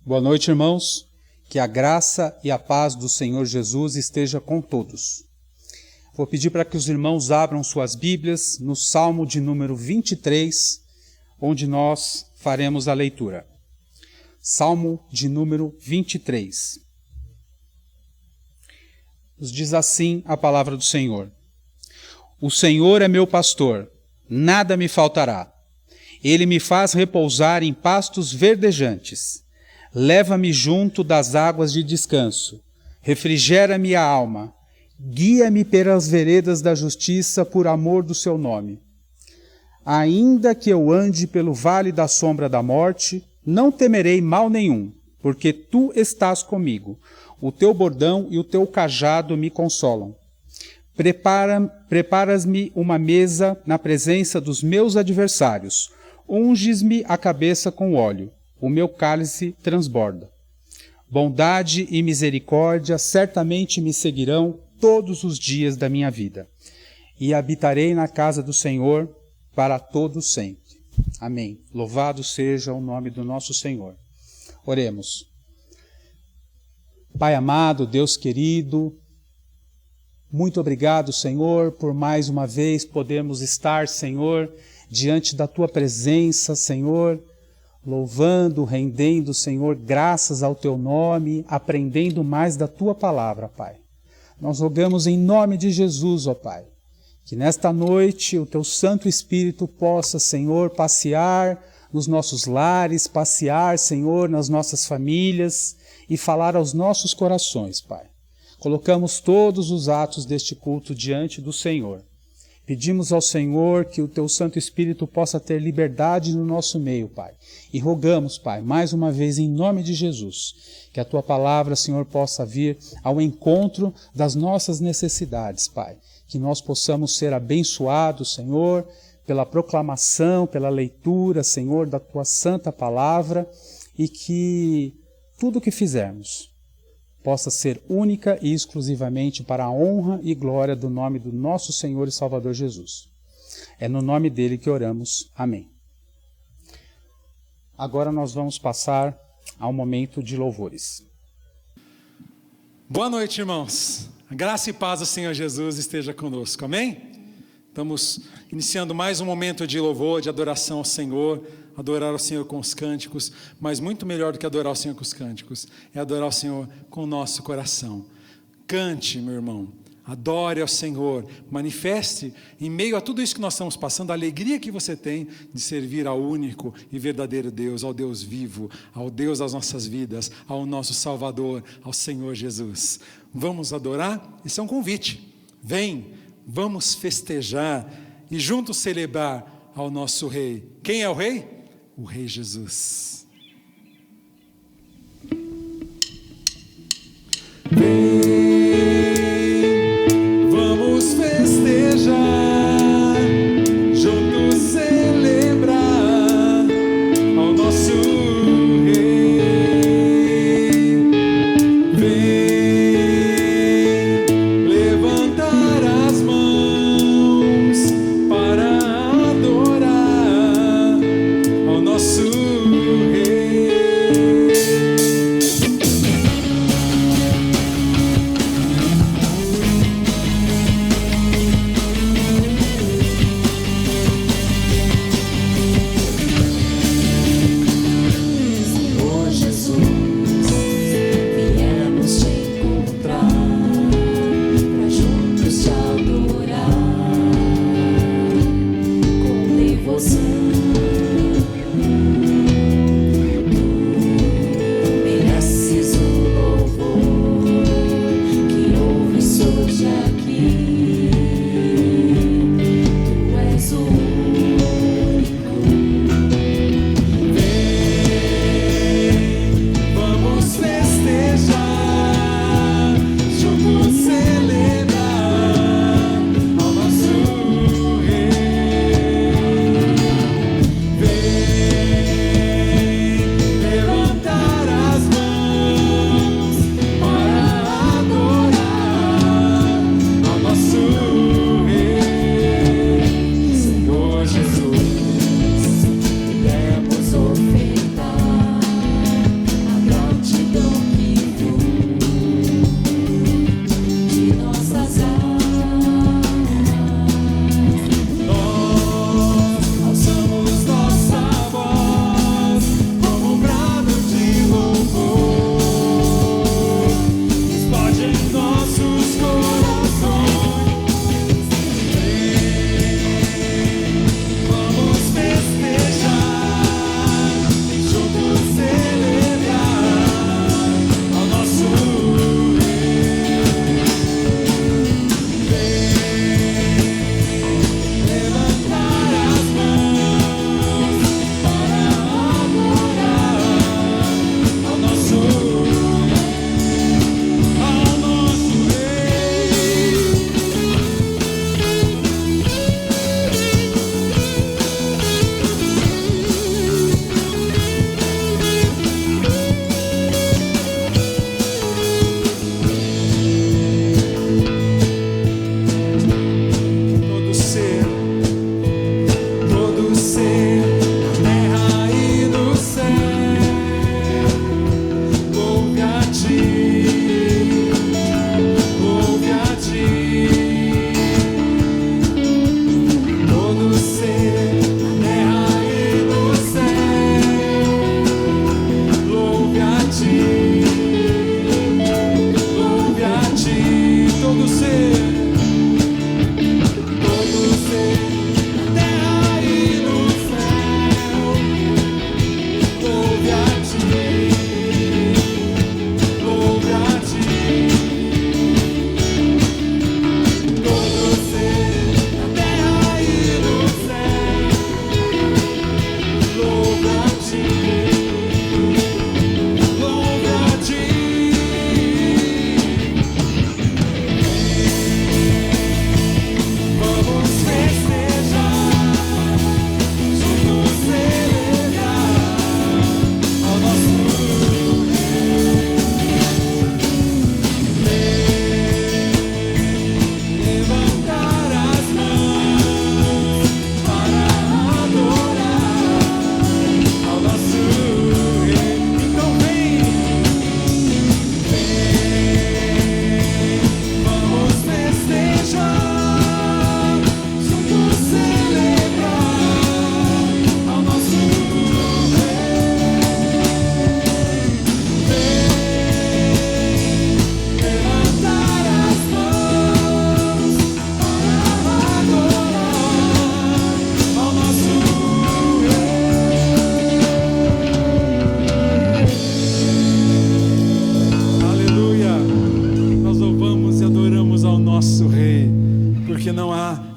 Boa noite, irmãos. Que a graça e a paz do Senhor Jesus esteja com todos. Vou pedir para que os irmãos abram suas Bíblias no Salmo de número 23, onde nós faremos a leitura. Salmo de número 23. Nos diz assim a palavra do Senhor. O Senhor é meu pastor, nada me faltará. Ele me faz repousar em pastos verdejantes. Leva-me junto das águas de descanso. Refrigera-me a alma. Guia-me pelas veredas da justiça por amor do seu nome. Ainda que eu ande pelo vale da sombra da morte, não temerei mal nenhum, porque tu estás comigo. O teu bordão e o teu cajado me consolam. Preparas-me uma mesa na presença dos meus adversários. Unges-me a cabeça com óleo. O meu cálice transborda. Bondade e misericórdia certamente me seguirão todos os dias da minha vida. E habitarei na casa do Senhor para todo sempre. Amém. Louvado seja o nome do nosso Senhor. Oremos. Pai amado, Deus querido, muito obrigado, Senhor, por mais uma vez podermos estar, Senhor, diante da Tua presença, Senhor, louvando, rendendo, Senhor, graças ao Teu nome, aprendendo mais da Tua palavra, Pai. Nós rogamos em nome de Jesus, ó Pai, que nesta noite o Teu Santo Espírito possa, Senhor, passear nos nossos lares, passear, Senhor, nas nossas famílias e falar aos nossos corações, Pai. Colocamos todos os atos deste culto diante do Senhor. Pedimos ao Senhor que o Teu Santo Espírito possa ter liberdade no nosso meio, Pai. E rogamos, Pai, mais uma vez em nome de Jesus, que a Tua palavra, Senhor, possa vir ao encontro das nossas necessidades, Pai. Que nós possamos ser abençoados, Senhor, pela proclamação, pela leitura, Senhor, da Tua santa palavra e que tudo o que fizermos possa ser única e exclusivamente para a honra e glória do nome do nosso Senhor e Salvador Jesus. É no nome dele que oramos. Amém. Agora nós vamos passar ao momento de louvores. Boa noite, irmãos. A graça e paz do Senhor Jesus esteja conosco. Amém? Estamos iniciando mais um momento de louvor, de adoração ao Senhor, adorar ao Senhor com os cânticos, mas muito melhor do que adorar o Senhor com os cânticos, é adorar o Senhor com o nosso coração. Cante, meu irmão, adore ao Senhor, manifeste em meio a tudo isso que nós estamos passando, a alegria que você tem de servir ao único e verdadeiro Deus, ao Deus vivo, ao Deus das nossas vidas, ao nosso Salvador, ao Senhor Jesus. Vamos adorar? Isso é um convite. Vem, vamos festejar e juntos celebrar ao nosso Rei. Quem é o Rei? O Rei Jesus. Vem, vamos festejar, juntos celebrar ao nosso Rei. Vem levantar as mãos para adorar ao nosso Rei.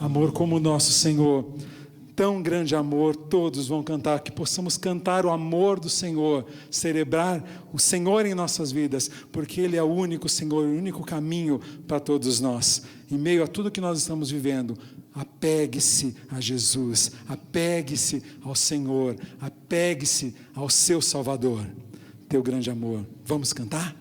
amor como o nosso, Senhor. Tão grande amor, todos vão cantar, que possamos cantar o amor do Senhor, celebrar o Senhor em nossas vidas, porque Ele é o único Senhor, o único caminho para todos nós. Em meio a tudo que nós estamos vivendo, apegue-se a Jesus, apegue-se ao Senhor, apegue-se ao seu Salvador, teu grande amor. Vamos cantar?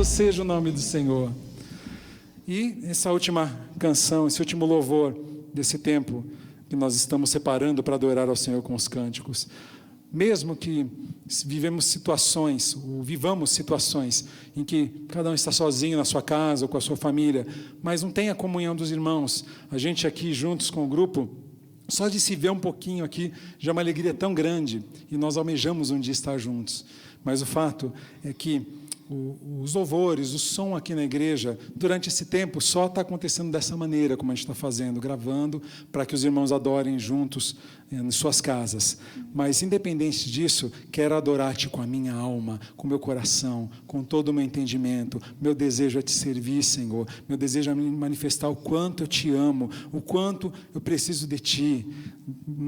Seja o nome do Senhor. E essa última canção, esse último louvor desse tempo que nós estamos separando para adorar ao Senhor com os cânticos, mesmo que vivamos situações em que cada um está sozinho na sua casa ou com a sua família, mas não tem a comunhão dos irmãos, a gente aqui juntos com o grupo, só de se ver um pouquinho aqui já é uma alegria tão grande, e nós almejamos um dia estar juntos. Mas o fato é que os louvores, o som aqui na igreja, durante esse tempo, só está acontecendo dessa maneira, como a gente está fazendo, gravando, para que os irmãos adorem juntos em suas casas. Mas, independente disso, quero adorar-te com a minha alma, com o meu coração, com todo o meu entendimento. Meu desejo é te servir, Senhor. Meu desejo é manifestar o quanto eu te amo, o quanto eu preciso de ti.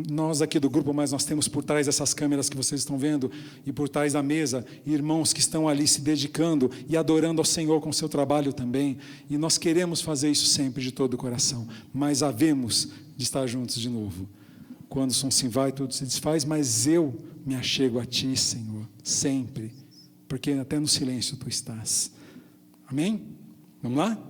Nós aqui do grupo, mas nós temos por trás dessas câmeras que vocês estão vendo, e por trás da mesa, irmãos que estão ali se dedicando e adorando ao Senhor com o seu trabalho também. E nós queremos fazer isso sempre de todo o coração. Mas havemos de estar juntos de novo. Quando o som se vai, tudo se desfaz, mas eu me achego a ti, Senhor, sempre, porque até no silêncio tu estás. Amém? Vamos lá?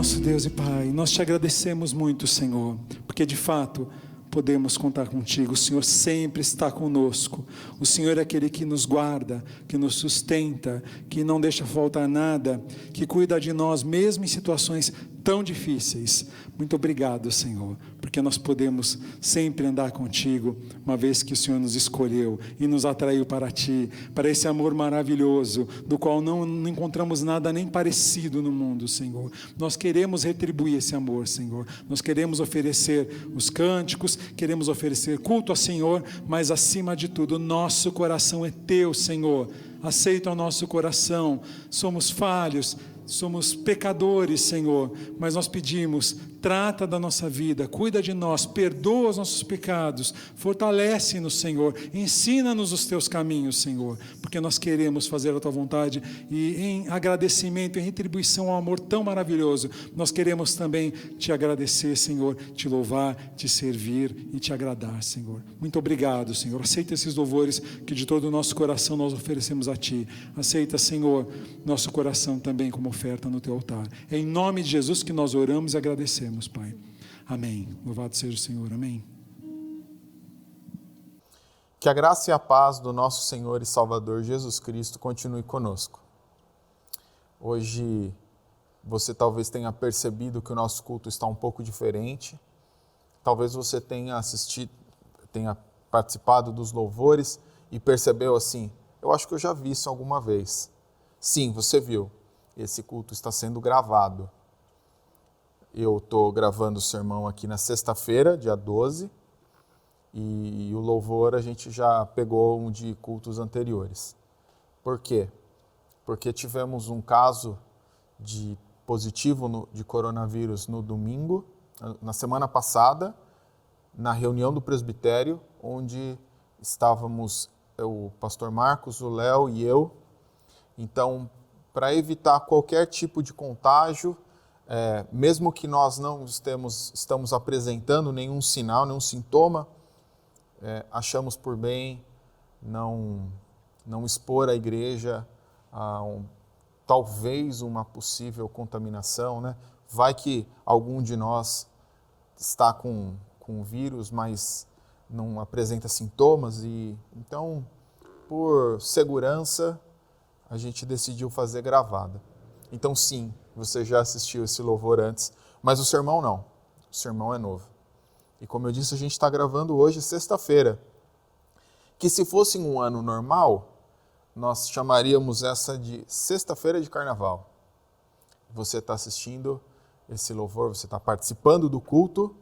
nosso Deus e Pai, nós te agradecemos muito, Senhor, porque de fato podemos contar contigo. O Senhor sempre está conosco. O Senhor é aquele que nos guarda, que nos sustenta, que não deixa faltar nada, que cuida de nós mesmo em situações tão difíceis. Muito obrigado, Senhor, porque nós podemos sempre andar contigo, uma vez que o Senhor nos escolheu e nos atraiu para ti, para esse amor maravilhoso, do qual não encontramos nada nem parecido no mundo, Senhor. Nós queremos retribuir esse amor, Senhor. Nós queremos oferecer os cânticos, queremos oferecer culto ao Senhor, mas acima de tudo, nosso coração é teu, Senhor. Aceita o nosso coração. Somos falhos, somos pecadores, Senhor, mas nós pedimos, trata da nossa vida, cuida de nós, perdoa os nossos pecados, fortalece-nos, Senhor, ensina-nos os teus caminhos, Senhor, porque nós queremos fazer a tua vontade e em agradecimento, em retribuição ao amor tão maravilhoso, nós queremos também te agradecer, Senhor, te louvar, te servir e te agradar, Senhor. Muito obrigado, Senhor. Aceita esses louvores que de todo o nosso coração nós oferecemos a ti. Aceita, Senhor, nosso coração também como oferta no teu altar. É em nome de Jesus que nós oramos e agradecemos, Pai. Amém. Louvado seja o Senhor. Amém. Que a graça e a paz do nosso Senhor e Salvador Jesus Cristo continue conosco. Hoje você talvez tenha percebido que o nosso culto está um pouco diferente. Talvez você tenha participado dos louvores e percebeu assim, eu acho que eu já vi isso alguma vez. Sim, você viu. Esse culto está sendo gravado. Eu estou gravando o sermão aqui na sexta-feira, dia 12, e o louvor a gente já pegou um de cultos anteriores. Por quê? Porque tivemos um caso de positivo de coronavírus no domingo, na semana passada, na reunião do presbitério, onde estávamos o pastor Marcos, o Léo e eu. Então, para evitar qualquer tipo de contágio, mesmo que nós não estamos apresentando nenhum sinal, nenhum sintoma, achamos por bem não expor a igreja a talvez uma possível contaminação, né? Vai que algum de nós está com o vírus, mas não apresenta sintomas, e então, por segurança, a gente decidiu fazer gravada. Então sim, você já assistiu esse louvor antes, mas o sermão não. O sermão é novo. E como eu disse, a gente está gravando hoje, sexta-feira. Que se fosse um ano normal, nós chamaríamos essa de sexta-feira de carnaval. Você está assistindo esse louvor, você está participando do culto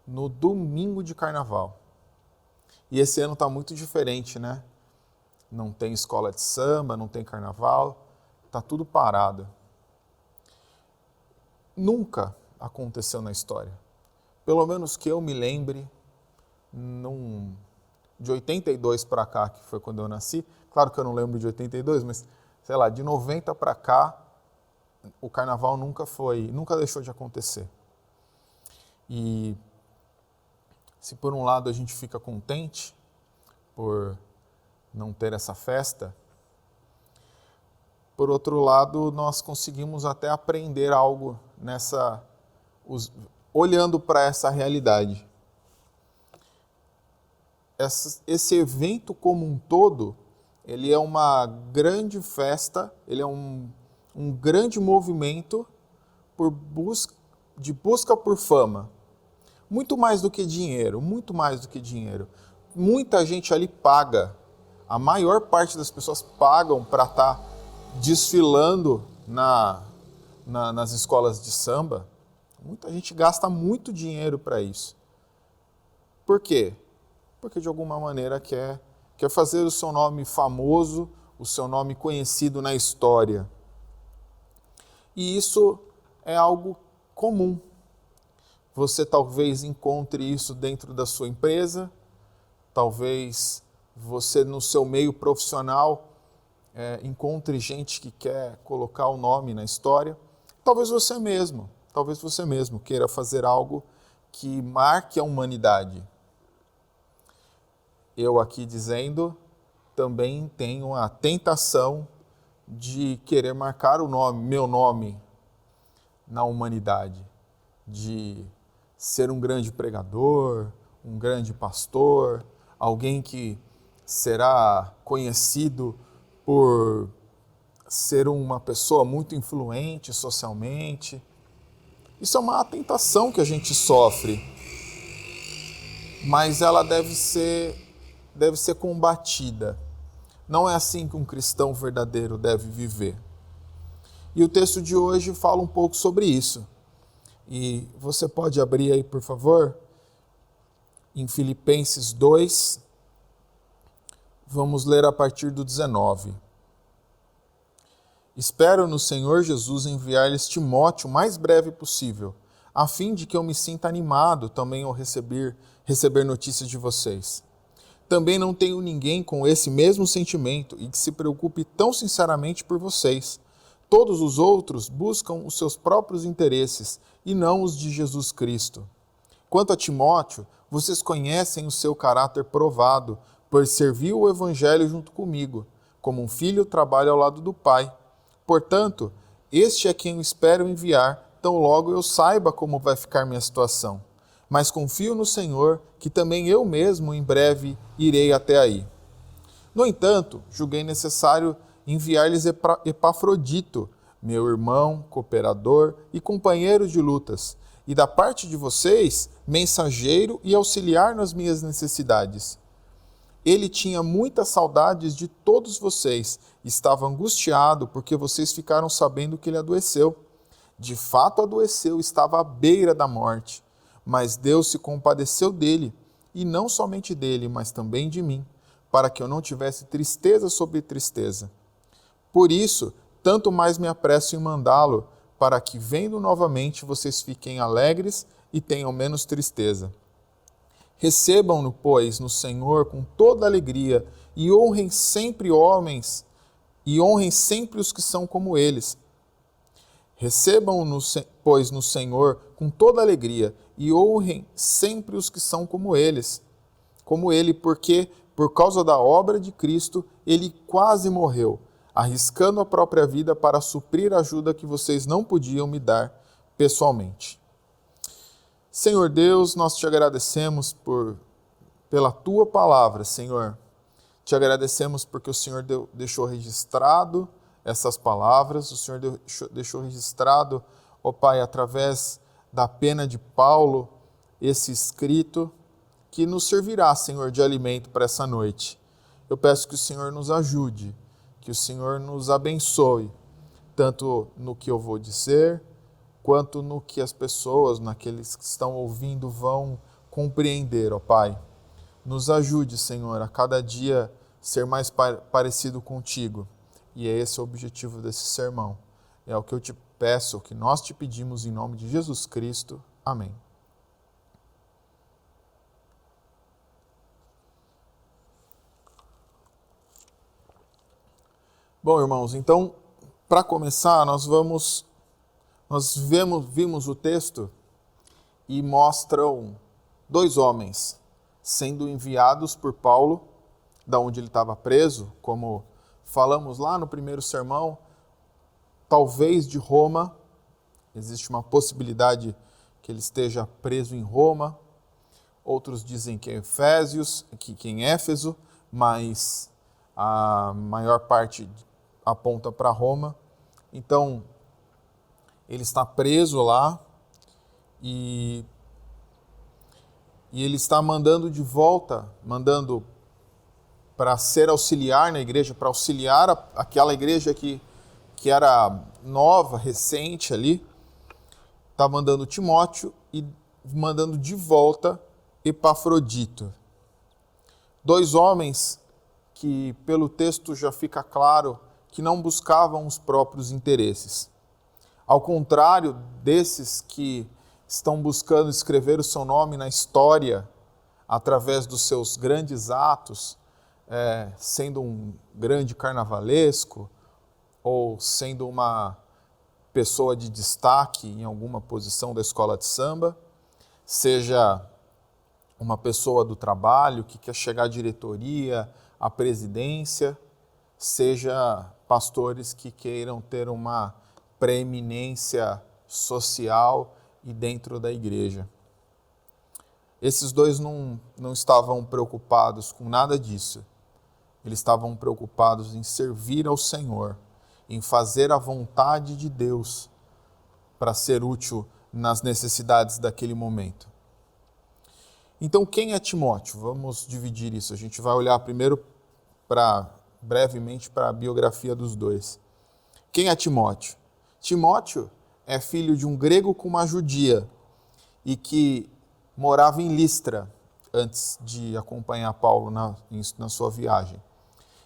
no domingo de carnaval. E esse ano está muito diferente, né? Não tem escola de samba, não tem carnaval, está tudo parado. Nunca aconteceu na história, pelo menos que eu me lembre, de 82 para cá, que foi quando eu nasci, claro que eu não lembro de 82, mas sei lá, de 90 para cá, o carnaval nunca deixou de acontecer. E se por um lado a gente fica contente por não ter essa festa, por outro lado, nós conseguimos até aprender algo olhando para essa realidade. Esse evento como um todo, ele é uma grande festa, ele é um grande movimento de busca por fama. Muito mais do que dinheiro, muito mais do que dinheiro. Muita gente ali paga. A maior parte das pessoas pagam para estar desfilando nas escolas de samba. Muita gente gasta muito dinheiro para isso. Por quê? Porque de alguma maneira quer fazer o seu nome famoso, o seu nome conhecido na história. E isso é algo comum. Você talvez encontre isso dentro da sua empresa, talvez você no seu meio profissional encontre gente que quer colocar o nome na história. Talvez você mesmo queira fazer algo que marque a humanidade. Eu aqui dizendo, também tenho a tentação de querer marcar meu nome na humanidade, de ser um grande pregador, um grande pastor, alguém que será conhecido por ser uma pessoa muito influente socialmente. Isso é uma tentação que a gente sofre, mas ela deve ser combatida. Não é assim que um cristão verdadeiro deve viver. E o texto de hoje fala um pouco sobre isso. E você pode abrir aí, por favor, em Filipenses 2, vamos ler a partir do 19. Espero no Senhor Jesus enviar-lhes Timóteo o mais breve possível, a fim de que eu me sinta animado também ao receber notícias de vocês. Também não tenho ninguém com esse mesmo sentimento e que se preocupe tão sinceramente por vocês. Todos os outros buscam os seus próprios interesses e não os de Jesus Cristo. Quanto a Timóteo, vocês conhecem o seu caráter provado, pois serviu o Evangelho junto comigo. Como um filho trabalha ao lado do pai. Portanto, este é quem eu espero enviar, tão logo eu saiba como vai ficar minha situação. Mas confio no Senhor, que também eu mesmo em breve irei até aí. No entanto, julguei necessário enviar-lhes Epafrodito, meu irmão, cooperador e companheiro de lutas, e da parte de vocês, mensageiro e auxiliar nas minhas necessidades. Ele tinha muitas saudades de todos vocês, e estava angustiado porque vocês ficaram sabendo que ele adoeceu. De fato adoeceu, estava à beira da morte, mas Deus se compadeceu dele, e não somente dele, mas também de mim, para que eu não tivesse tristeza sobre tristeza. Por isso, tanto mais me apresso em mandá-lo, para que, vendo novamente, vocês fiquem alegres e tenham menos tristeza. Recebam-no, pois, no Senhor com toda alegria, e honrem sempre os que são como eles. Recebam-no, pois, no Senhor com toda alegria, e honrem sempre os que são como eles. Como ele, porque, por causa da obra de Cristo, ele quase morreu, arriscando a própria vida para suprir a ajuda que vocês não podiam me dar pessoalmente. Senhor Deus, nós te agradecemos pela tua palavra, Senhor. Te agradecemos porque o Senhor deixou registrado essas palavras, o Senhor deixou registrado, ó Pai, através da pena de Paulo, esse escrito que nos servirá, Senhor, de alimento para essa noite. Eu peço que o Senhor nos ajude, que o Senhor nos abençoe, tanto no que eu vou dizer, quanto no que as pessoas, naqueles que estão ouvindo, vão compreender, ó Pai. Nos ajude, Senhor, a cada dia ser mais parecido contigo. E é esse o objetivo desse sermão. É o que eu te peço, o que nós te pedimos em nome de Jesus Cristo. Amém. Bom, irmãos, então, para começar, nós vimos o texto e mostram dois homens sendo enviados por Paulo, da onde ele estava preso, como falamos lá no primeiro sermão, talvez de Roma. Existe uma possibilidade que ele esteja preso em Roma. Outros dizem que em Éfeso, mas a maior parte aponta para Roma. Então, ele está preso lá e ele está mandando de volta, mandando para ser auxiliar na igreja, para auxiliar aquela igreja que era nova, recente ali. Está mandando Timóteo e mandando de volta Epafrodito. Dois homens que, pelo texto, já fica claro que não buscavam os próprios interesses. Ao contrário desses que estão buscando escrever o seu nome na história através dos seus grandes atos, sendo um grande carnavalesco ou sendo uma pessoa de destaque em alguma posição da escola de samba, seja uma pessoa do trabalho que quer chegar à diretoria, à presidência, seja pastores que queiram ter uma preeminência social e dentro da igreja. Esses dois não estavam preocupados com nada disso. Eles estavam preocupados em servir ao Senhor, em fazer a vontade de Deus para ser útil nas necessidades daquele momento. Então, quem é Timóteo? Vamos dividir isso. A gente vai olhar primeiro brevemente para a biografia dos dois. Quem é Timóteo? Timóteo é filho de um grego com uma judia e que morava em Listra antes de acompanhar Paulo na sua viagem.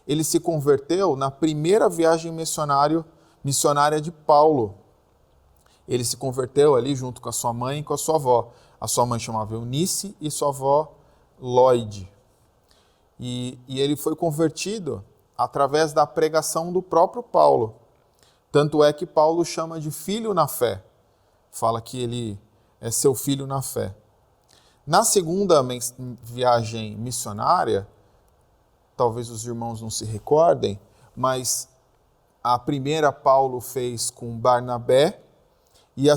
Ele se converteu na primeira viagem missionária de Paulo. Ele se converteu ali junto com a sua mãe e com a sua avó. A sua mãe chamava Eunice e sua avó Lloyd. E ele foi convertido através da pregação do próprio Paulo. Tanto é que Paulo chama de filho na fé. Fala que ele é seu filho na fé. Na segunda viagem missionária, talvez os irmãos não se recordem, mas a primeira Paulo fez com Barnabé, e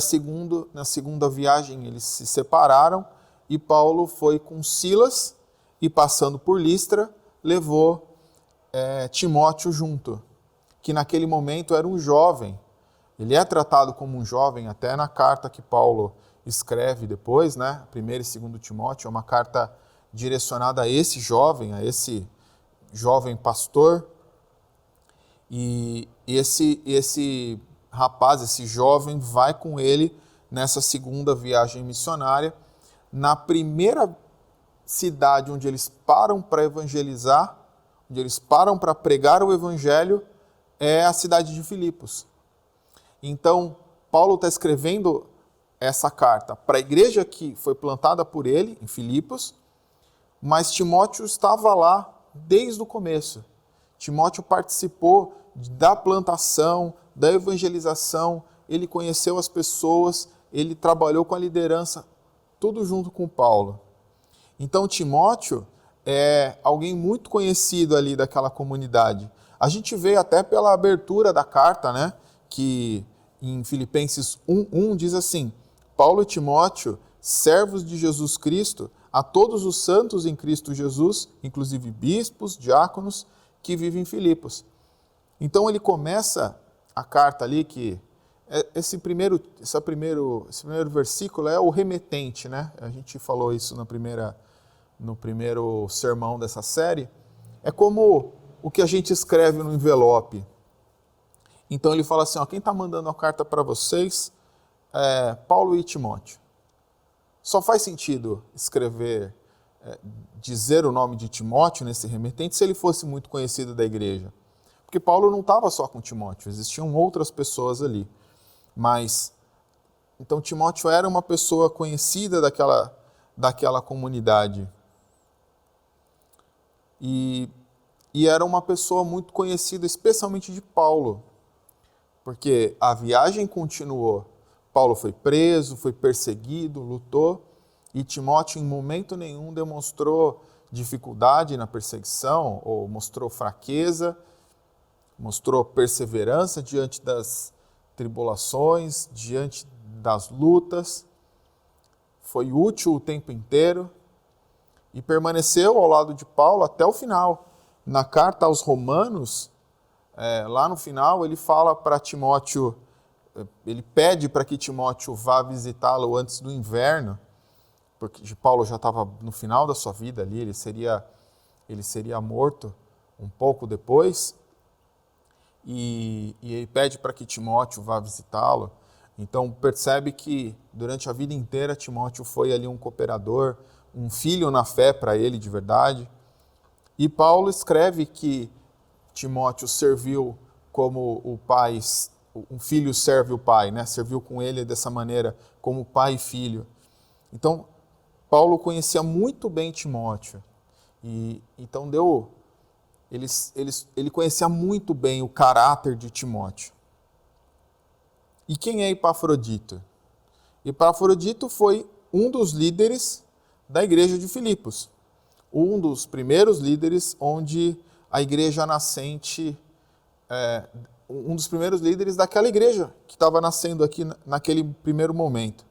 na segunda viagem eles se separaram, e Paulo foi com Silas, e passando por Listra, levou Timóteo junto, que naquele momento era um jovem. Ele é tratado como um jovem até na carta que Paulo escreve depois, né? 1 e 2 Timóteo, é uma carta direcionada a esse jovem pastor. E esse rapaz, esse jovem, vai com ele nessa segunda viagem missionária. Na primeira cidade onde eles param para evangelizar, onde eles param para pregar o evangelho, é a cidade de Filipos. Então, Paulo está escrevendo essa carta para a igreja que foi plantada por ele, em Filipos, mas Timóteo estava lá desde o começo. Timóteo participou da plantação, da evangelização, ele conheceu as pessoas, ele trabalhou com a liderança, tudo junto com Paulo. Então, Timóteo é alguém muito conhecido ali daquela comunidade. A gente vê até pela abertura da carta, né, que em Filipenses 1:1 diz assim: Paulo e Timóteo, servos de Jesus Cristo, a todos os santos em Cristo Jesus, inclusive bispos, diáconos, que vivem em Filipos. Então ele começa a carta ali, que esse primeiro versículo é o remetente, né? A gente falou isso no primeiro sermão dessa série. É como o que a gente escreve no envelope. Então ele fala assim, quem está mandando a carta para vocês é Paulo e Timóteo. Só faz sentido escrever, dizer o nome de Timóteo nesse remetente se ele fosse muito conhecido da igreja. Porque Paulo não estava só com Timóteo, existiam outras pessoas ali. Mas, então Timóteo era uma pessoa conhecida daquela comunidade. E era uma pessoa muito conhecida, especialmente de Paulo. Porque a viagem continuou. Paulo foi preso, foi perseguido, lutou, e Timóteo em momento nenhum demonstrou dificuldade na perseguição, ou mostrou fraqueza, mostrou perseverança diante das tribulações, diante das lutas, foi útil o tempo inteiro e permaneceu ao lado de Paulo até o final. Na carta aos Romanos, lá no final, ele fala para Timóteo, ele pede para que Timóteo vá visitá-lo antes do inverno, porque Paulo já estava no final da sua vida ali, ele seria morto um pouco depois, e ele pede para que Timóteo vá visitá-lo. Então percebe que durante a vida inteira Timóteo foi ali um cooperador, um filho na fé para ele de verdade. E Paulo escreve que Timóteo serviu como o pai, um filho serve o pai, né? Serviu com ele dessa maneira, como pai e filho. Então, Paulo conhecia muito bem Timóteo. E então ele conhecia muito bem o caráter de Timóteo. E quem é Epafrodito? Epafrodito foi um dos líderes da igreja de Filipos. Um dos primeiros líderes onde a igreja nascente, um dos primeiros líderes daquela igreja que estava nascendo aqui naquele primeiro momento.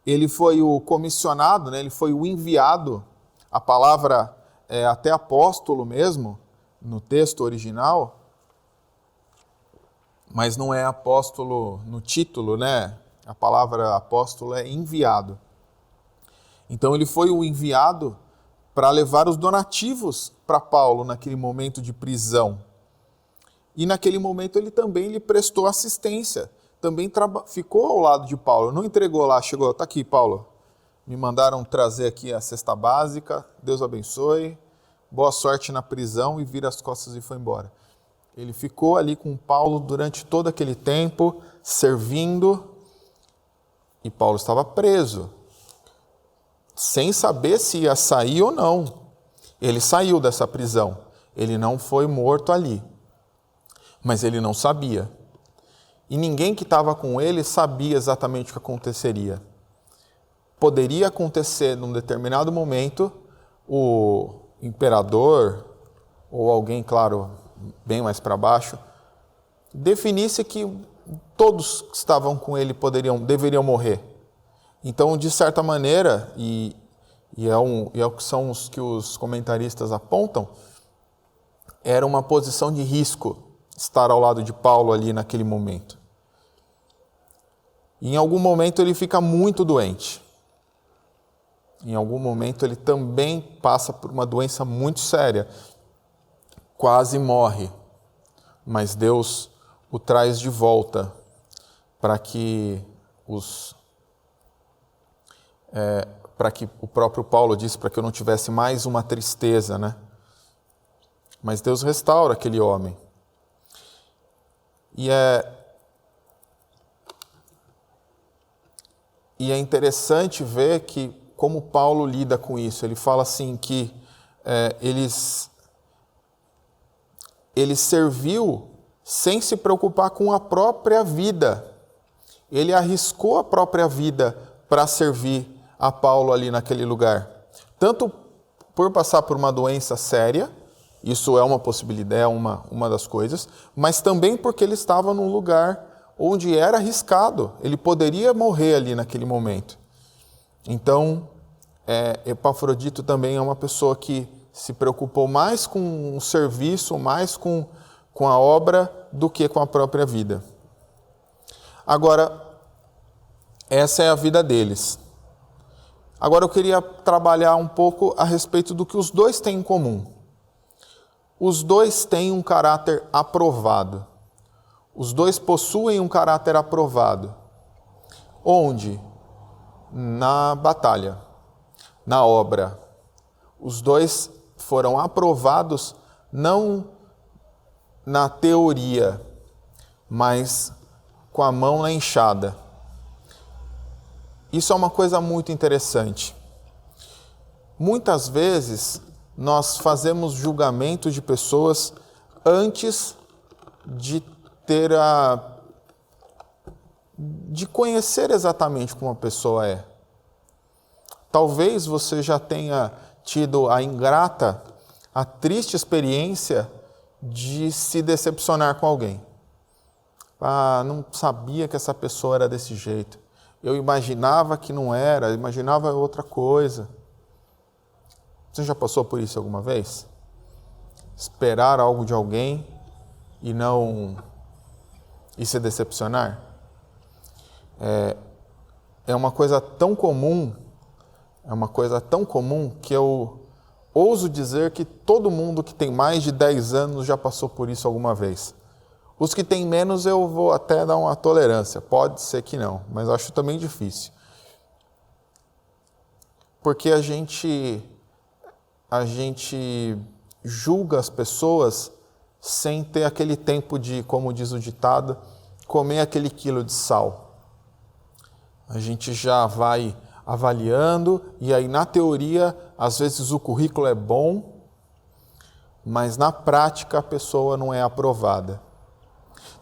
Ele foi o comissionado, né? Ele foi o enviado, a palavra até apóstolo mesmo, no texto original, mas não é apóstolo no título, né? A palavra apóstolo é enviado. Então ele foi o enviado para levar os donativos para Paulo naquele momento de prisão. E naquele momento ele também lhe prestou assistência, também ficou ao lado de Paulo, não entregou lá, chegou, tá aqui Paulo, me mandaram trazer aqui a cesta básica, Deus abençoe, boa sorte na prisão, e vira as costas e foi embora. Ele ficou ali com Paulo durante todo aquele tempo, servindo, e Paulo estava preso, sem saber se ia sair ou não. Ele saiu dessa prisão, ele não foi morto ali, mas ele não sabia. E ninguém que estava com ele sabia exatamente o que aconteceria. Poderia acontecer num determinado momento, o imperador, ou alguém, claro, bem mais para baixo, definisse que todos que estavam com ele deveriam morrer. Então, de certa maneira, e é o que são os que os comentaristas apontam, era uma posição de risco estar ao lado de Paulo ali naquele momento. E em algum momento ele fica muito doente. Em algum momento ele também passa por uma doença muito séria, quase morre, mas Deus o traz de volta para que o próprio Paulo disse, para que eu não tivesse mais uma tristeza, né? Mas Deus restaura aquele homem. E é interessante ver que como Paulo lida com isso. Ele fala assim que ele serviu sem se preocupar com a própria vida. Ele arriscou a própria vida para servir a Paulo ali naquele lugar. Tanto por passar por uma doença séria, isso é uma possibilidade, é uma das coisas, mas também porque ele estava num lugar onde era arriscado. Ele poderia morrer ali naquele momento. Então, Epafrodito também é uma pessoa que se preocupou mais com o serviço, mais com a obra, do que com a própria vida. Agora, essa é a vida deles. Agora eu queria trabalhar um pouco a respeito do que os dois têm em comum. Os dois têm um caráter aprovado. Os dois possuem um caráter aprovado. Onde? Na batalha, na obra. Os dois foram aprovados não na teoria, mas com a mão na enxada. Isso é uma coisa muito interessante. Muitas vezes nós fazemos julgamento de pessoas antes de de conhecer exatamente como a pessoa é. Talvez você já tenha tido a triste experiência de se decepcionar com alguém. Não sabia que essa pessoa era desse jeito. Eu imaginava que não era, imaginava outra coisa. Você já passou por isso alguma vez? Esperar algo de alguém e se decepcionar? É uma coisa tão comum, que eu ouso dizer que todo mundo que tem mais de 10 anos já passou por isso alguma vez. Os que têm menos eu vou até dar uma tolerância, pode ser que não, mas acho também difícil. Porque a gente julga as pessoas sem ter aquele tempo de, como diz o ditado, comer aquele quilo de sal. A gente já vai avaliando, e aí na teoria, às vezes o currículo é bom, mas na prática a pessoa não é aprovada.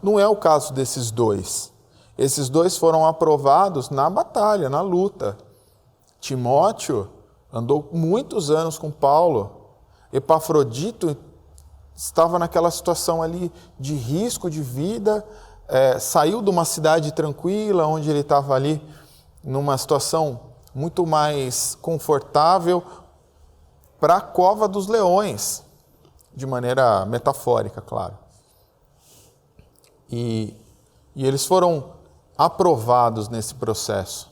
Não é o caso desses dois. Esses dois foram aprovados na batalha, na luta. Timóteo andou muitos anos com Paulo. Epafrodito estava naquela situação ali de risco de vida, saiu de uma cidade tranquila, onde ele estava ali numa situação muito mais confortável, para a cova dos leões, de maneira metafórica, claro. E E eles foram aprovados nesse processo.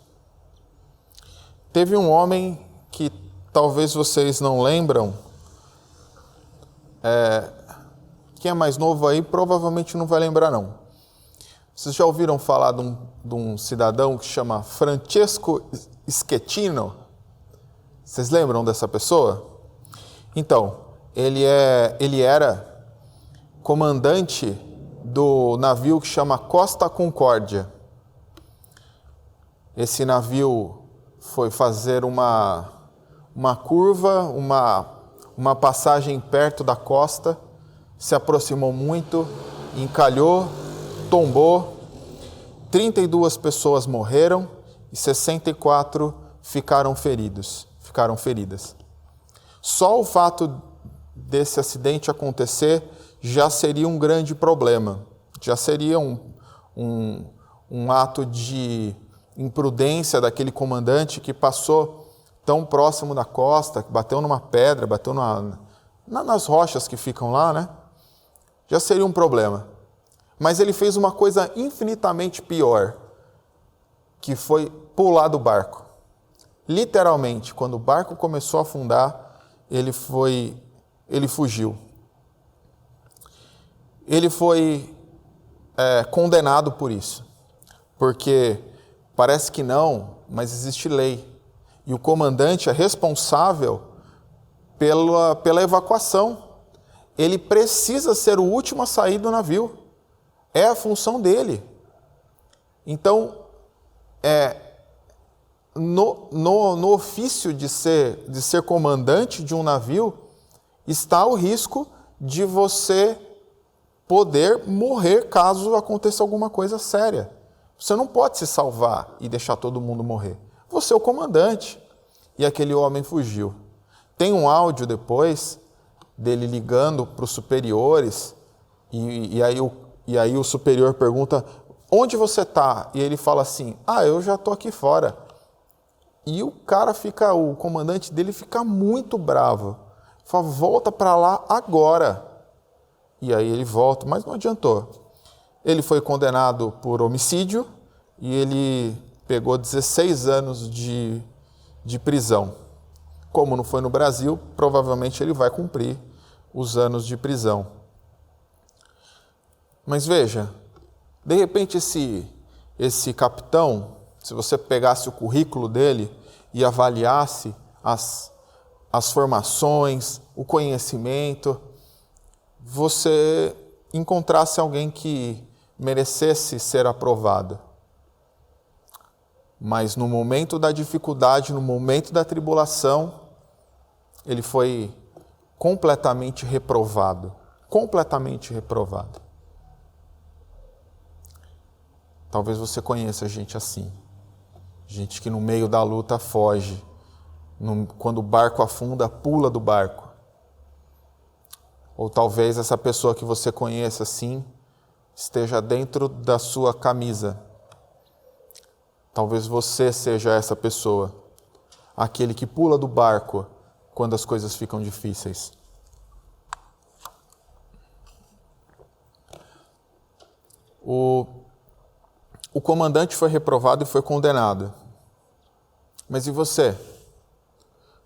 Teve um homem que talvez vocês não lembram, quem é mais novo aí provavelmente não vai lembrar não. Vocês já ouviram falar de um cidadão que chama Francesco Schettino? Vocês lembram dessa pessoa? Então, ele era comandante do navio que chama Costa Concórdia. Esse navio foi fazer uma curva, uma passagem perto da costa, se aproximou muito, encalhou, tombou, 32 pessoas morreram e 64 ficaram feridas. Só o fato desse acidente acontecer já seria um grande problema, já seria um ato de imprudência daquele comandante que passou tão próximo da costa, que bateu numa pedra, bateu nas rochas que ficam lá, né? Já seria um problema. Mas ele fez uma coisa infinitamente pior, que foi pular do barco. Literalmente, quando o barco começou a afundar, ele fugiu. Ele foi condenado por isso, porque parece que não, mas existe lei. E o comandante é responsável pela evacuação. Ele precisa ser o último a sair do navio. É a função dele. Então, no ofício de ser comandante de um navio, está o risco de você poder morrer caso aconteça alguma coisa séria. Você não pode se salvar e deixar todo mundo morrer. Você é o comandante. E aquele homem fugiu. Tem um áudio depois dele ligando para os superiores e aí o superior pergunta: onde você está? E ele fala assim: eu já estou aqui fora. E o comandante dele fica muito bravo. Fala: volta para lá agora. E aí ele volta, mas não adiantou. Ele foi condenado por homicídio e ele pegou 16 anos de prisão. Como não foi no Brasil, provavelmente ele vai cumprir os anos de prisão. Mas veja, de repente esse capitão, se você pegasse o currículo dele e avaliasse as formações, o conhecimento, você encontrasse alguém que merecesse ser aprovado. Mas no momento da dificuldade, no momento da tribulação, ele foi completamente reprovado. Completamente reprovado. Talvez você conheça gente assim. Gente que no meio da luta foge. Quando o barco afunda, pula do barco. Ou talvez essa pessoa que você conheça assim, esteja dentro da sua camisa. Talvez você seja essa pessoa. Aquele que pula do barco quando as coisas ficam difíceis. O comandante foi reprovado e foi condenado. Mas e você?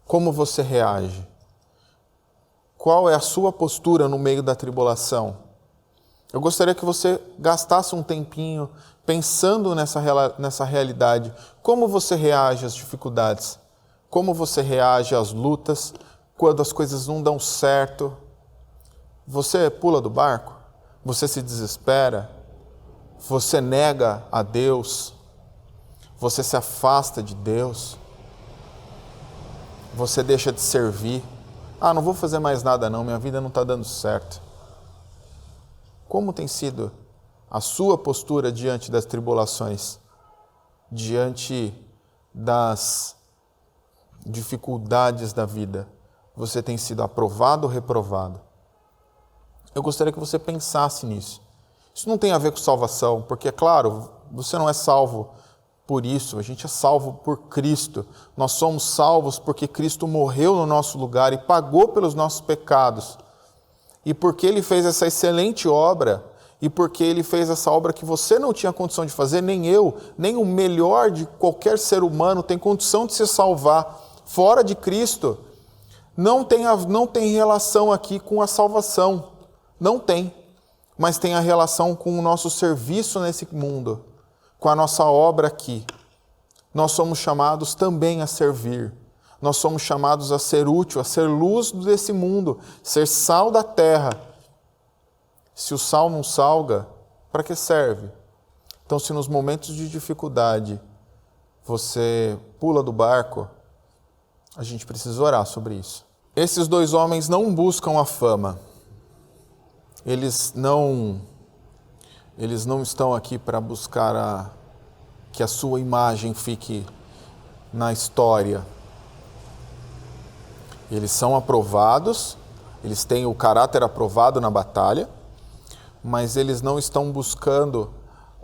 Como você reage? Qual é a sua postura no meio da tribulação? Eu gostaria que você gastasse um tempinho pensando nessa realidade. Como você reage às dificuldades? Como você reage às lutas quando as coisas não dão certo? Você pula do barco? Você se desespera? Você nega a Deus? Você se afasta de Deus? Você deixa de servir? Não vou fazer mais nada não, minha vida não está dando certo. Como tem sido a sua postura diante das tribulações? Diante das dificuldades da vida? Você tem sido aprovado ou reprovado? Eu gostaria que você pensasse nisso. Isso não tem a ver com salvação, porque, é claro, você não é salvo por isso, a gente é salvo por Cristo. Nós somos salvos porque Cristo morreu no nosso lugar e pagou pelos nossos pecados. E porque Ele fez essa excelente obra e porque Ele fez essa obra que você não tinha condição de fazer, nem eu, nem o melhor de qualquer ser humano tem condição de se salvar fora de Cristo, não tem relação aqui com a salvação. Não tem. Mas tem a relação com o nosso serviço nesse mundo, com a nossa obra aqui. Nós somos chamados também a servir. Nós somos chamados a ser útil, a ser luz desse mundo, ser sal da terra. Se o sal não salga, para que serve? Então, se nos momentos de dificuldade você pula do barco, a gente precisa orar sobre isso. Esses dois homens não buscam a fama. Eles não estão aqui para buscar que a sua imagem fique na história. Eles são aprovados, eles têm o caráter aprovado na batalha, mas eles não estão buscando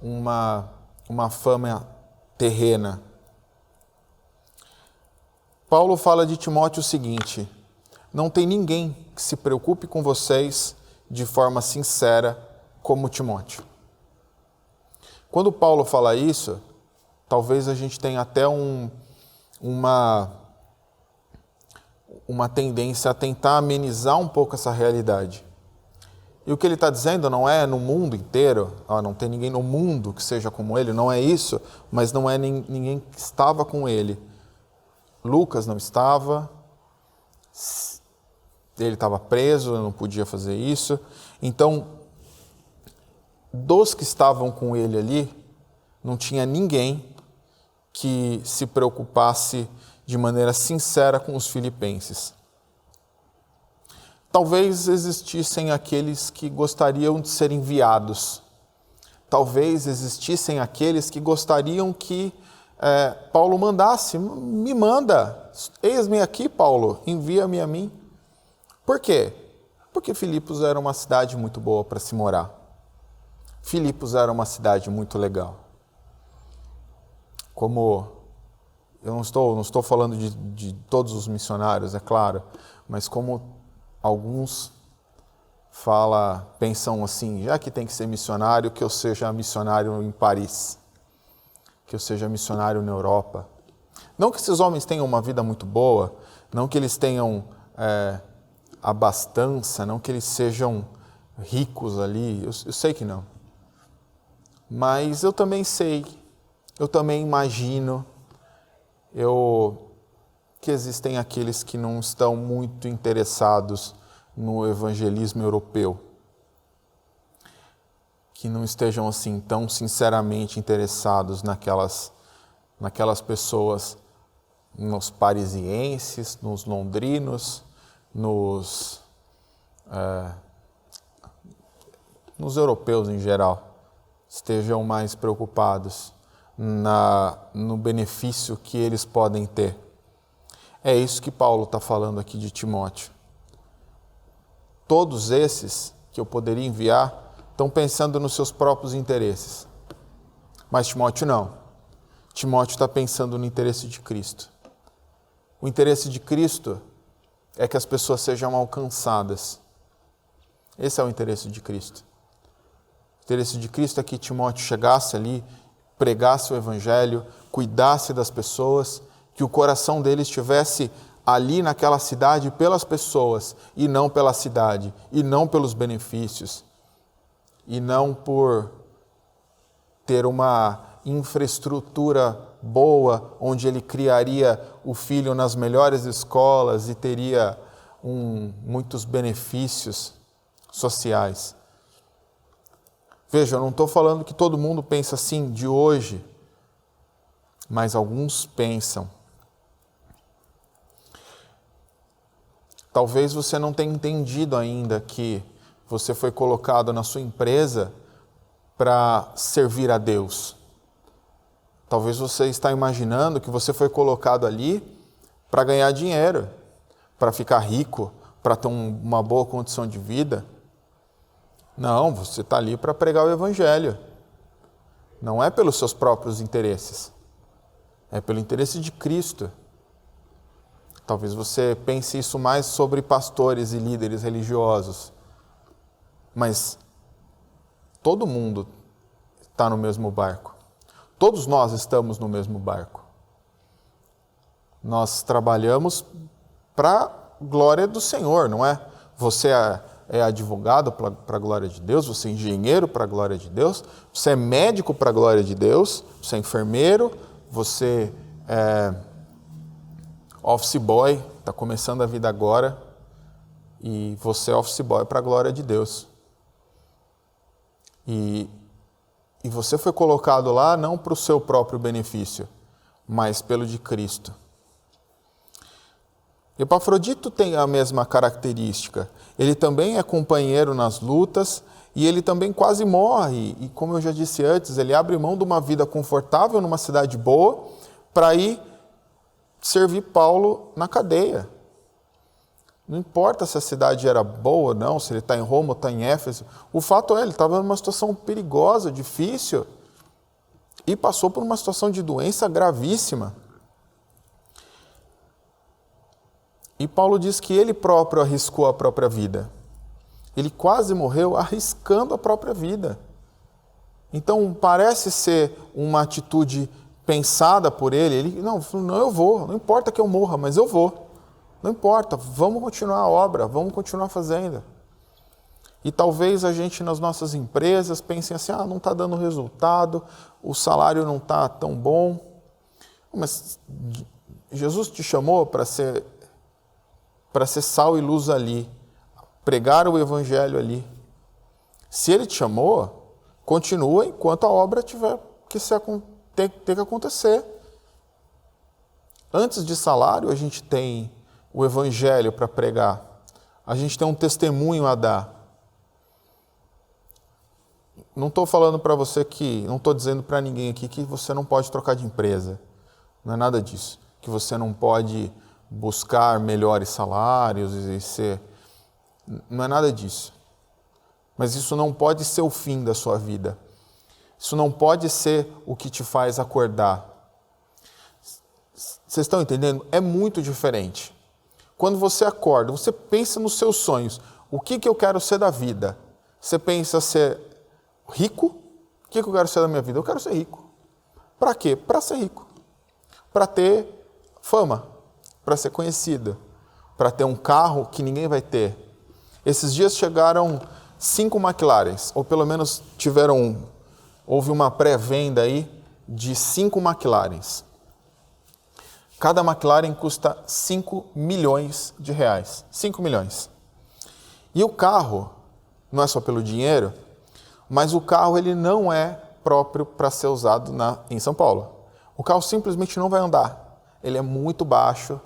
uma fama terrena. Paulo fala de Timóteo o seguinte: não tem ninguém que se preocupe com vocês de forma sincera como Timóteo. Quando Paulo fala isso, talvez a gente tenha até uma tendência a tentar amenizar um pouco essa realidade. E o que ele está dizendo não é no mundo inteiro, não tem ninguém no mundo que seja como ele, não é isso, mas não é ninguém que estava com ele. Lucas não estava, ele estava preso, não podia fazer isso. Então, dos que estavam com ele ali, não tinha ninguém que se preocupasse de maneira sincera com os filipenses. Talvez existissem aqueles que gostariam de ser enviados. Talvez existissem aqueles que gostariam que Paulo mandasse. Me manda, eis-me aqui, Paulo, envia-me a mim. Por quê? Porque Filipos era uma cidade muito boa para se morar. Filipos era uma cidade muito legal. Como eu não estou falando de todos os missionários, é claro, mas como alguns pensam assim, já que tem que ser missionário, que eu seja missionário em Paris, que eu seja missionário na Europa. Não que esses homens tenham uma vida muito boa, não que eles tenham abastança, não que eles sejam ricos ali, eu sei que não. Mas eu também sei, eu também imagino que existem aqueles que não estão muito interessados no evangelismo europeu, que não estejam assim tão sinceramente interessados naquelas pessoas, nos parisienses, nos londrinos, nos europeus em geral, estejam mais preocupados no benefício que eles podem ter. É isso que Paulo está falando aqui de Timóteo. Todos esses que eu poderia enviar estão pensando nos seus próprios interesses. Mas Timóteo não. Timóteo está pensando no interesse de Cristo. O interesse de Cristo é que as pessoas sejam alcançadas. Esse é o interesse de Cristo. O interesse de Cristo é que Timóteo chegasse ali, pregasse o Evangelho, cuidasse das pessoas, que o coração dele estivesse ali naquela cidade pelas pessoas, e não pela cidade, e não pelos benefícios, e não por ter uma infraestrutura boa, onde ele criaria o filho nas melhores escolas e teria muitos benefícios sociais. Veja, eu não estou falando que todo mundo pensa assim de hoje, mas alguns pensam. Talvez você não tenha entendido ainda que você foi colocado na sua empresa para servir a Deus. Talvez você está imaginando que você foi colocado ali para ganhar dinheiro, para ficar rico, para ter uma boa condição de vida. Não, você está ali para pregar o Evangelho. Não é pelos seus próprios interesses. É pelo interesse de Cristo. Talvez você pense isso mais sobre pastores e líderes religiosos. Mas todo mundo está no mesmo barco. Todos nós estamos no mesmo barco. Nós trabalhamos para a glória do Senhor, não é? Você é advogado para a glória de Deus, você é engenheiro para a glória de Deus, você é médico para a glória de Deus, você é enfermeiro, você é office boy, está começando a vida agora, e você é office boy para a glória de Deus. E você foi colocado lá não para o seu próprio benefício, mas pelo de Cristo. Epafrodito tem a mesma característica. Ele também é companheiro nas lutas e ele também quase morre. E como eu já disse antes, ele abre mão de uma vida confortável numa cidade boa para ir servir Paulo na cadeia. Não importa se a cidade era boa ou não, se ele está em Roma ou está em Éfeso. O fato é, ele estava numa situação perigosa, difícil, e passou por uma situação de doença gravíssima. E Paulo diz que ele próprio arriscou a própria vida. Ele quase morreu arriscando a própria vida. Então, parece ser uma atitude pensada por ele. Ele, não, eu vou, não importa que eu morra, mas eu vou. Não importa, vamos continuar a obra, vamos continuar fazendo. E talvez a gente nas nossas empresas pense assim, não está dando resultado, o salário não está tão bom. Mas Jesus te chamou para ser sal e luz ali, pregar o evangelho ali. Se ele te chamou, continua enquanto a obra tiver que ter que acontecer. Antes de salário, a gente tem o evangelho para pregar. A gente tem um testemunho a dar. Não estou falando para você não estou dizendo para ninguém aqui que você não pode trocar de empresa. Não é nada disso. Que você não pode buscar melhores salários e ser... Não é nada disso. Mas isso não pode ser o fim da sua vida. Isso não pode ser o que te faz acordar. Vocês estão entendendo? É muito diferente. Quando você acorda, você pensa nos seus sonhos. O que eu quero ser da vida? Você pensa ser rico? O que eu quero ser da minha vida? Eu quero ser rico. Para quê? Para ser rico. Para ter fama. Para ser conhecido. Para ter um carro que ninguém vai ter. Esses dias chegaram 5 McLarens, ou pelo menos houve uma pré-venda aí de 5 McLarens. Cada McLaren custa 5 milhões de reais. 5 milhões. E o carro, não é só pelo dinheiro, mas o carro ele não é próprio para ser usado em São Paulo. O carro simplesmente não vai andar. Ele é muito baixo,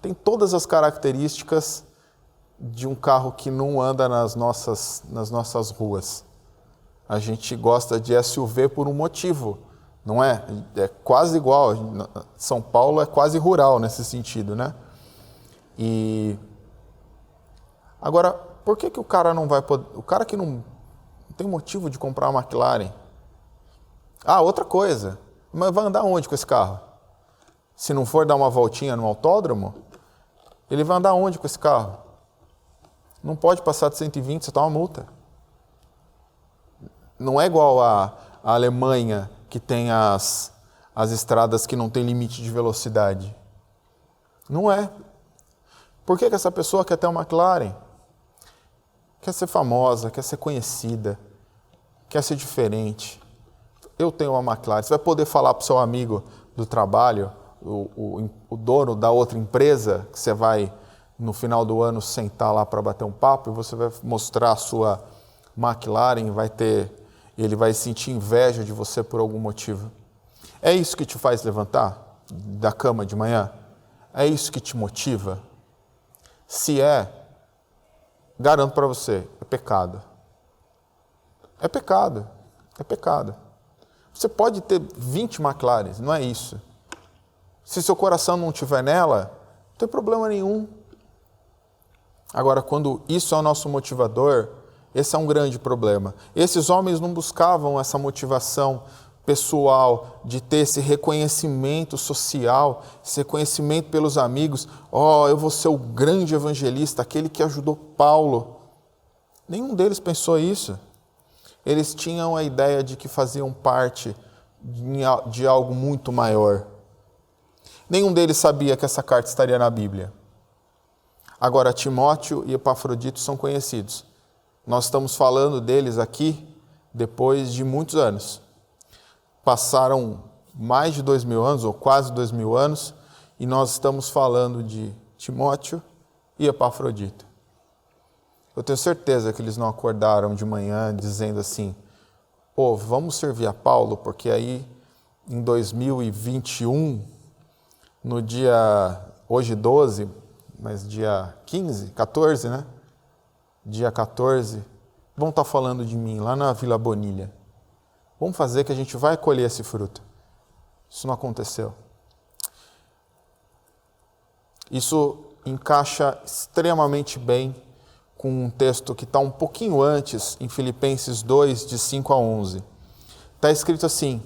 tem todas as características de um carro que não anda nas nossas ruas. A gente gosta de SUV por um motivo, não é? É quase igual. São Paulo é quase rural nesse sentido, né? E agora, por que o cara não vai poder... O cara que não tem motivo de comprar uma McLaren... outra coisa. Mas vai andar onde com esse carro? Se não for dar uma voltinha no autódromo, ele vai andar onde com esse carro? Não pode passar de 120, você toma uma multa. Não é igual a Alemanha, que tem as estradas que não tem limite de velocidade. Não é. Por que essa pessoa quer ter uma McLaren? Quer ser famosa, quer ser conhecida, quer ser diferente. Eu tenho uma McLaren. Você vai poder falar para o seu amigo do trabalho, o dono da outra empresa, que você vai, no final do ano, sentar lá para bater um papo, e você vai mostrar a sua McLaren, ele vai sentir inveja de você por algum motivo. É isso que te faz levantar da cama de manhã? É isso que te motiva? Se garanto para você, é pecado. É pecado. É pecado. Você pode ter 20 McLarens, não é isso. Se seu coração não estiver nela, não tem problema nenhum. Agora, quando isso é o nosso motivador, esse é um grande problema. Esses homens não buscavam essa motivação pessoal de ter esse reconhecimento social, esse reconhecimento pelos amigos. Eu vou ser o grande evangelista, aquele que ajudou Paulo. Nenhum deles pensou isso. Eles tinham a ideia de que faziam parte de algo muito maior. Nenhum deles sabia que essa carta estaria na Bíblia. Agora, Timóteo e Epafrodito são conhecidos. Nós estamos falando deles aqui depois de muitos anos. Passaram mais de 2000 anos, ou quase 2000 anos, e nós estamos falando de Timóteo e Epafrodito. Eu tenho certeza que eles não acordaram de manhã dizendo assim, vamos servir a Paulo, porque aí em 2021, no dia, hoje 12, mas dia 15, 14, né? Dia 14, vão estar falando de mim lá na Vila Bonilha. Vamos fazer que a gente vai colher esse fruto. Isso não aconteceu. Isso encaixa extremamente bem com um texto que está um pouquinho antes, em Filipenses 2, de 5 a 11. Está escrito assim,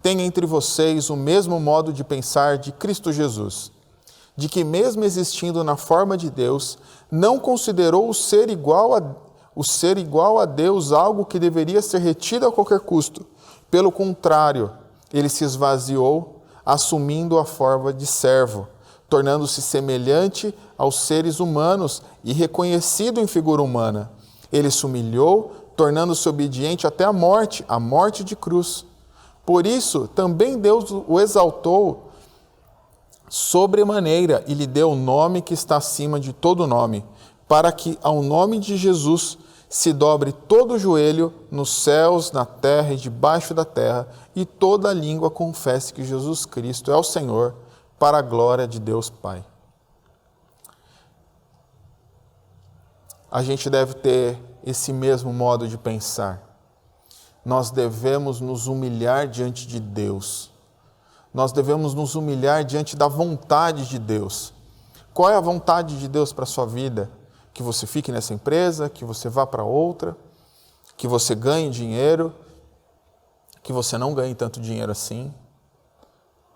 tenha entre vocês o mesmo modo de pensar de Cristo Jesus, de que mesmo existindo na forma de Deus, não considerou o ser igual a Deus algo que deveria ser retido a qualquer custo. Pelo contrário, ele se esvaziou, assumindo a forma de servo, tornando-se semelhante aos seres humanos e reconhecido em figura humana. Ele se humilhou, tornando-se obediente até a morte de cruz. Por isso, também Deus o exaltou sobremaneira e lhe deu o nome que está acima de todo nome, para que ao nome de Jesus se dobre todo o joelho nos céus, na terra e debaixo da terra, e toda língua confesse que Jesus Cristo é o Senhor, para a glória de Deus Pai. A gente deve ter esse mesmo modo de pensar. Nós devemos nos humilhar diante de Deus. Nós devemos nos humilhar diante da vontade de Deus. Qual é a vontade de Deus para a sua vida? Que você fique nessa empresa, que você vá para outra, que você ganhe dinheiro, que você não ganhe tanto dinheiro assim,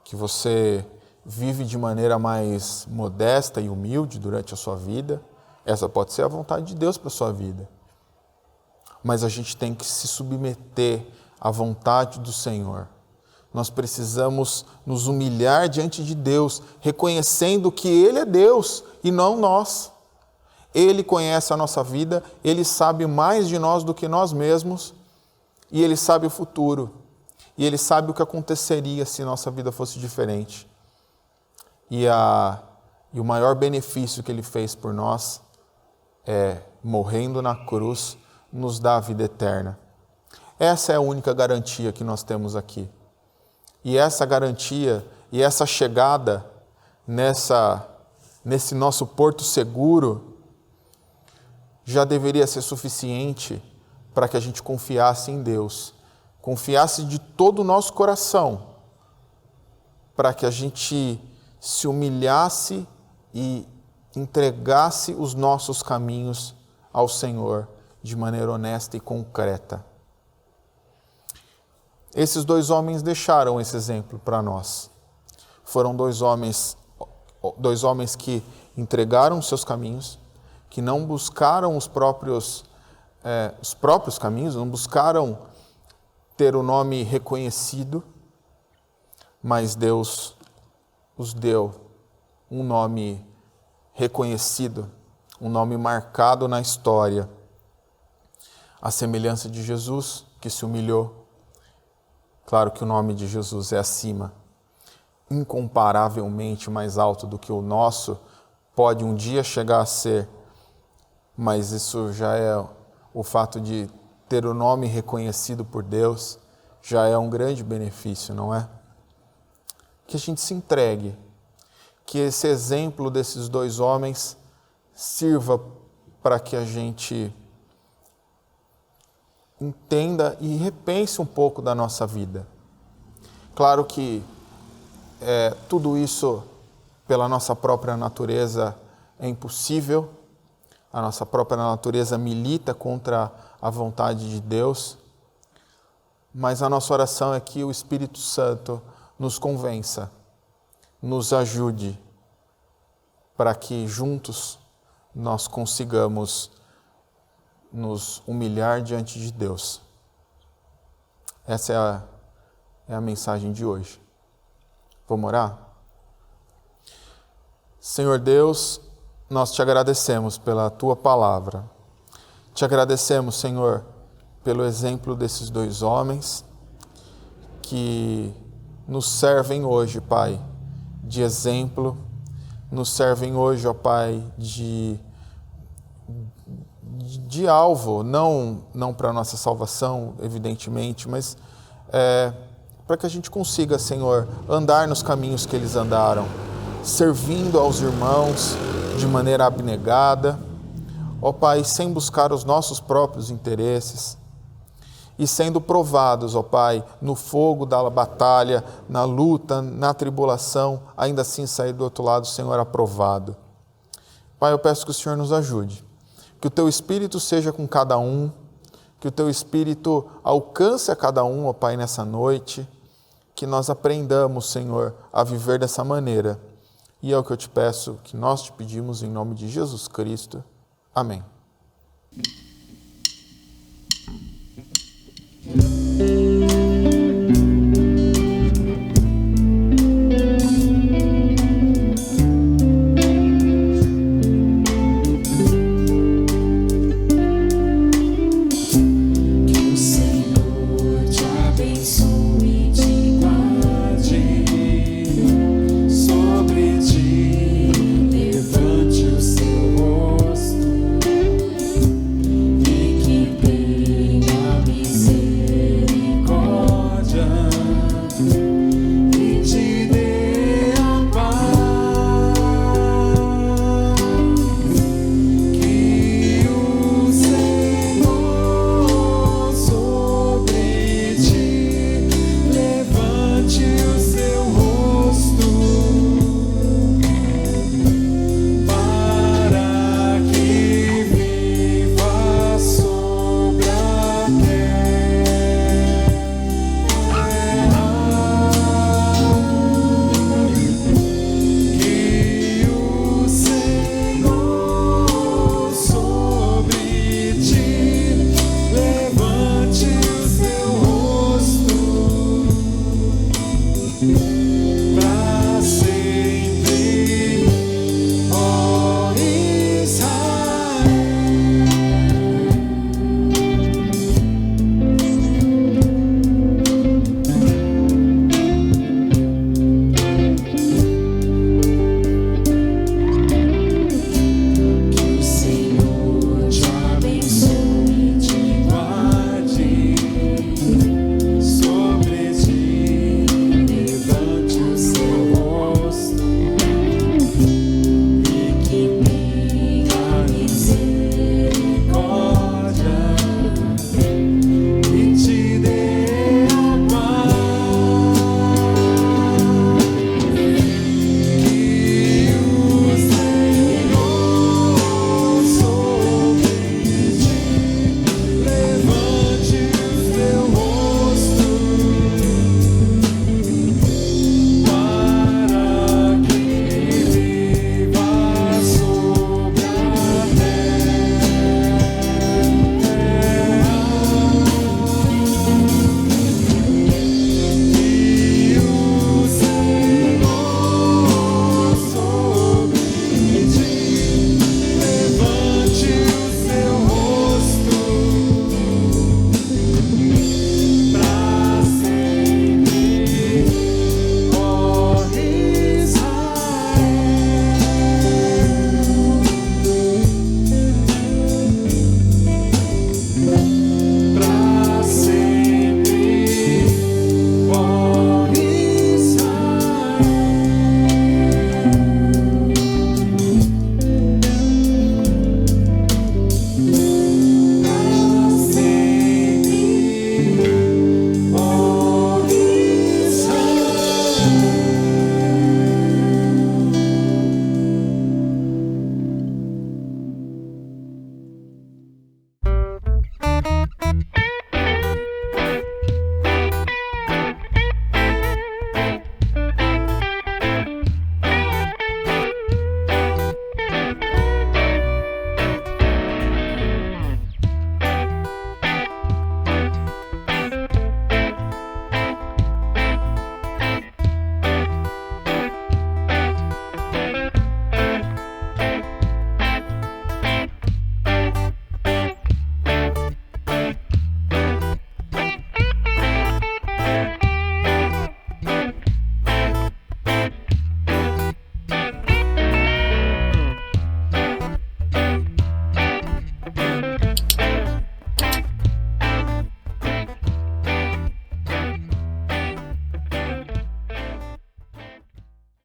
que você vive de maneira mais modesta e humilde durante a sua vida. Essa pode ser a vontade de Deus para a sua vida. Mas a gente tem que se submeter à vontade do Senhor. Nós precisamos nos humilhar diante de Deus, reconhecendo que Ele é Deus e não nós. Ele conhece a nossa vida, Ele sabe mais de nós do que nós mesmos, e Ele sabe o futuro, e Ele sabe o que aconteceria se nossa vida fosse diferente. E o maior benefício que Ele fez por nós é, morrendo na cruz, nos dar a vida eterna. Essa é a única garantia que nós temos aqui. E essa garantia e essa chegada nesse nosso porto seguro já deveria ser suficiente para que a gente confiasse em Deus, confiasse de todo o nosso coração, para que a gente se humilhasse e entregasse os nossos caminhos ao Senhor de maneira honesta e concreta. Esses dois homens deixaram esse exemplo para nós. Foram dois homens que entregaram os seus caminhos, que não buscaram os próprios caminhos, não buscaram ter o nome reconhecido, mas Deus os deu um nome reconhecido, um nome marcado na história. A semelhança de Jesus, que se humilhou. Claro que o nome de Jesus é acima, incomparavelmente mais alto do que o nosso, pode um dia chegar a ser, mas isso já é o fato de ter o nome reconhecido por Deus, já é um grande benefício, não é? Que a gente se entregue, que esse exemplo desses dois homens sirva para que a gente entenda e repense um pouco da nossa vida. Claro que tudo isso, pela nossa própria natureza, é impossível. A nossa própria natureza milita contra a vontade de Deus. Mas a nossa oração é que o Espírito Santo nos convença, nos ajude, para que juntos nós consigamos nos humilhar diante de Deus. Essa é a mensagem de hoje. Vamos orar? Senhor Deus, nós te agradecemos pela tua palavra. Te agradecemos, Senhor, pelo exemplo desses dois homens que nos servem hoje, Pai, de exemplo, nos servem hoje, ó Pai, de alvo, não para a nossa salvação, evidentemente, mas para que a gente consiga, Senhor, andar nos caminhos que eles andaram, servindo aos irmãos de maneira abnegada, ó Pai, sem buscar os nossos próprios interesses, e sendo provados, ó Pai, no fogo da batalha, na luta, na tribulação, ainda assim sair do outro lado, Senhor, aprovado. Pai, eu peço que o Senhor nos ajude, que o Teu Espírito seja com cada um, que o Teu Espírito alcance a cada um, ó Pai, nessa noite, que nós aprendamos, Senhor, a viver dessa maneira. E é o que eu te peço, que nós te pedimos em nome de Jesus Cristo. Amém.